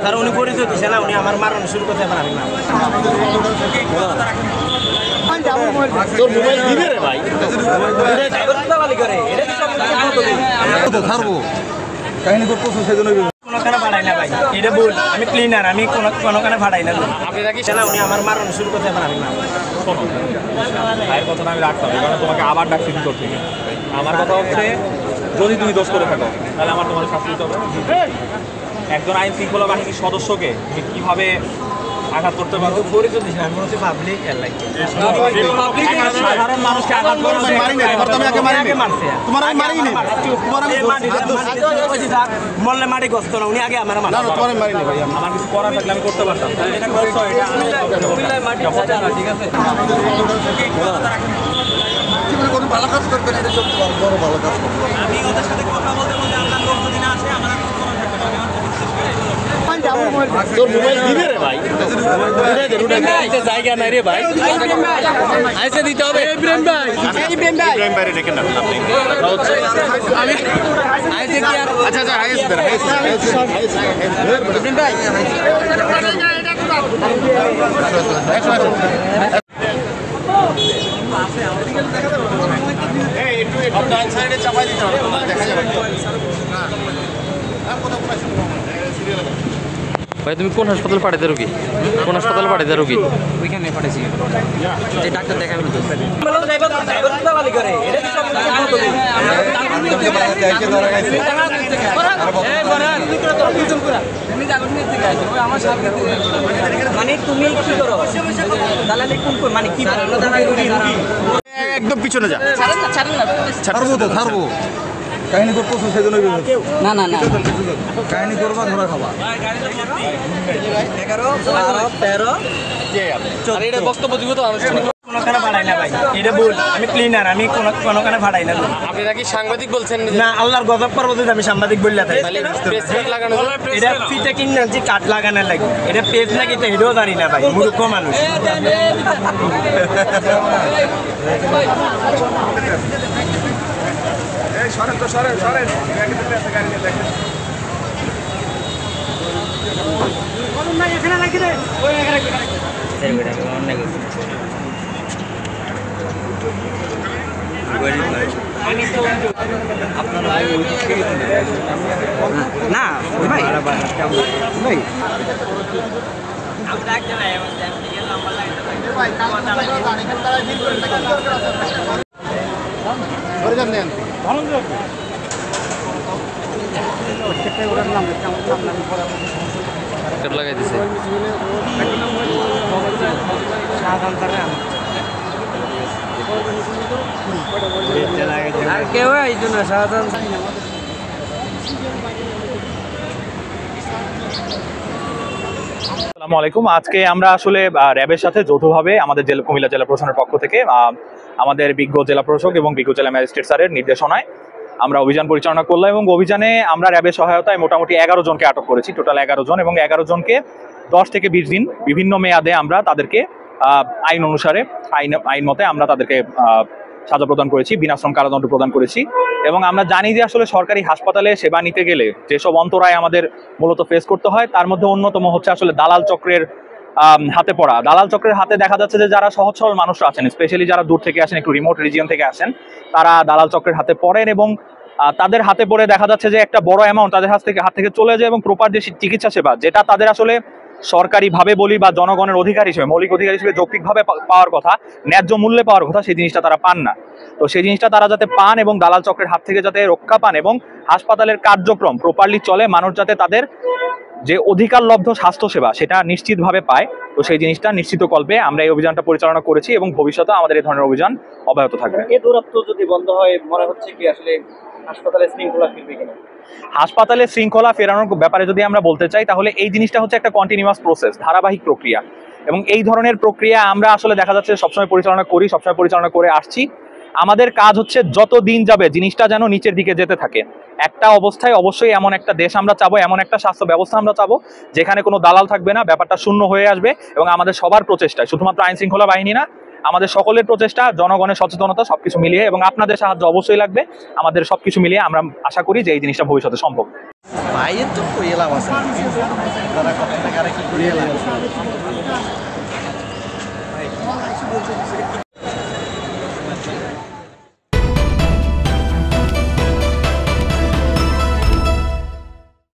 তার উনি পরিচয় দিচ্ছে না, উনি আমার মারানো শুরু করতে পারেন না। তোর মোবাইল দিবে রে ভাই, দালালি করে ছাড়বো কাহিনী করতেছো সেজন্য কোনোখানে ভাড়াই না ভাই, এটা ভুল। আমি ক্লিনার, আমি কোনোখানে ভাড়াই না। আপনি নাকি না, উনি আমার মারানো শুরু করতে পারেন না। ভাইয়ের কথা আমি রাখতাম, এই কারণে তোমাকে আবার ডাকছি ভিতর থেকে। আমার কথা হচ্ছে, যদি তুমি দোষ করে থাকো তাহলে আমার তোমার শাস্তি দিতে হবে। একজন আইন শৃঙ্খলা বাহিনীর সদস্যকে তুমি কিভাবে আঘাত করতে পারো? পরিচয় দিচ্ছে না, আমি হচ্ছে পাবলিক এলাকা। সাধারণ মানুষকে আঘাত করা মরলে মাটি গস্ত না, উনি আগে আমার মারা। আমার কিছু করার থাকলে আমি করতে পারতাম। এটা করছো, এটা ঠিক আছে। ভালো কাজ করবেন, এটা সব বড় ভালো কাজ করবেন। আমি ওদের সাথে কথা বলতে বলতে আপনার লোক যদি না আসে, আমার কিছু করার থাকবে না। তোর মোবাইল দিবে রে ভাই, জায়গা নাই রে ভাই, আইসে দিতে হবে। ইব্রাহিম ভাই ডেকেন না আপনি, আমি আইসে কি আর আচ্ছা আচ্ছা আইসে দেন ইব্রাহিম ভাই ডান সাইডে চাপাই দিতে হবে, দেখা যাবে। ভাই তুমি কোন হাসপাতাল পাঠাতে রোগী? কোন হাসপাতাল পাঠাতে রোগী? ওইখানে পাঠাইছি, যে ডাক্তার দেখাবেন তো দালালি করে। মানে তুমি কি করো দালালি কোন মানে কি একদম পিছনে যা, ছাড়েন না ছাড়বো তো ছাড়বো কাহিনী করতেছো সেজন্য না না না কাহিনী করবা ধরা খাবা। 11 12 13 এটা বক্তব্য দিব তো আনুষ্ঠানিক। কোনোখানে ভাড়াই না ভাই, এটা ভুল। আমি ক্লিনার, আমি কোনোখানে ভাড়াই না। আপনি নাকি সাংবাদিক বলছেন? না, আল্লাহর গজব করবো যদি আমি সাংবাদিক বললে থাকি। তাহলে প্রেস মিট লাগানো এটা ফিতে কিনছি কাঠ লাগানোর লাগে, এটা পেজ নাকি এটা এটাও জানি না ভাই, মূর্খ মানুষ। সরেন তো সরেন সরেন না ভাই ভাই লাগাই দিছে। আর কেউ এই জন্য সাধারণ আসসালামু আলাইকুম। আজকে আমরা আসলে র্যাবের সাথে যৌথভাবে আমাদের কুমিল্লা জেলা প্রশাসনের পক্ষ থেকে আমাদের বিজ্ঞ জেলা প্রশাসক এবং বিজ্ঞ জেলা ম্যাজিস্ট্রেট স্যারের নির্দেশনায় আমরা অভিযান পরিচালনা করলাম এবং অভিযানে আমরা র্যাবের সহায়তায় মোটামুটি 11 জনকে আটক করেছি, টোটাল 11 জন, এবং 11 জনকে 10 থেকে 20 দিন বিভিন্ন মেয়াদে আমরা তাদেরকে আইন অনুসারে আইন মতে আমরা তাদেরকে সাজা প্রদান করেছি, বিনাশ্রম কারাদণ্ড প্রদান করেছি। এবং আমরা জানি যে আসলে সরকারি হাসপাতালে সেবা নিতে গেলে যেসব অন্তরায় আমাদের মূলত ফেস করতে হয় তার মধ্যে অন্যতম হচ্ছে আসলে দালাল চক্রের হাতে পড়া। দালাল চক্রের হাতে দেখা যাচ্ছে যে যারা সহজ সরল মানুষরা আছেন, স্পেশালি যারা দূর থেকে আসেন, একটু রিমোট রিজিয়ন থেকে আসেন, তারা দালাল চক্রের হাতে পড়েন এবং তাদের হাতে পড়ে দেখা যাচ্ছে যে একটা বড় অ্যামাউন্ট তাদের হাত থেকে চলে যায় এবং প্রপার যে চিকিৎসা সেবা যেটা তাদের আসলে সরকারিভাবে বলি বা জনগণের অধিকার হিসেবে, মৌলিক অধিকার হিসেবে যৌক্তিকভাবে পাওয়ার কথা, ন্যায্য মূল্যে পাওয়ার কথা, সেই জিনিসটা তারা পান না। তো সেই জিনিসটা তারা যাতে পান এবং দালাল চক্রের হাত থেকে যাতে রক্ষা পান এবং হাসপাতালের কার্যক্রম প্রপারলি চলে, মানুষ যাতে তাদের যে অধিকারলব্ধ স্বাস্থ্যসেবা সেটা নিশ্চিতভাবে পায়, তো সেই জিনিসটা নিশ্চিতকল্পে আমরা এই অভিযানটা পরিচালনা করেছি এবং ভবিষ্যতে আমাদের এই ধরনের অভিযান অব্যাহত থাকবে। এই দূরত্ব যদি বন্ধ হয় মনে হচ্ছে কি আসলে হাসপাতালে শৃঙ্খলা ফিরবে কিনা? হাসপাতালে শৃঙ্খলা ফেরানোর ব্যাপারে যদি আমরা বলতে চাই তাহলে এই জিনিসটা হচ্ছে একটা কন্টিনিউয়াস প্রসেস, ধারাবাহিক প্রক্রিয়া, এবং এই ধরনের প্রক্রিয়া আমরা আসলে দেখা যাচ্ছে সবসময় পরিচালনা করে আসছি। আমাদের কাজ হচ্ছে যত দিন যাবে জিনিসটা যেন নিচের দিকে যেতে থাকে। একটা অবস্থায় অবশ্যই এমন একটা দেশ আমরা চাবো, এমন একটা স্বাস্থ্য ব্যবস্থা আমরা চাবো যেখানে কোনো দালাল থাকবে না, ব্যাপারটা শূন্য হয়ে আসবে এবং আমাদের সবার প্রচেষ্টায়, শুধুমাত্র আইন শৃঙ্খলা বাহিনী না, আমাদের সকলের প্রচেষ্টা, জনগণের সচেতনতা সবকিছু মিলিয়ে এবং আপনাদের সাহায্য অবশ্যই লাগবে। আমাদের সবকিছু মিলিয়ে আমরা আশা করি যে এই জিনিসটা ভবিষ্যতে সম্ভব। ভাইয়ের তো এলাম আছে তারা কত টাকা কি করে এলাম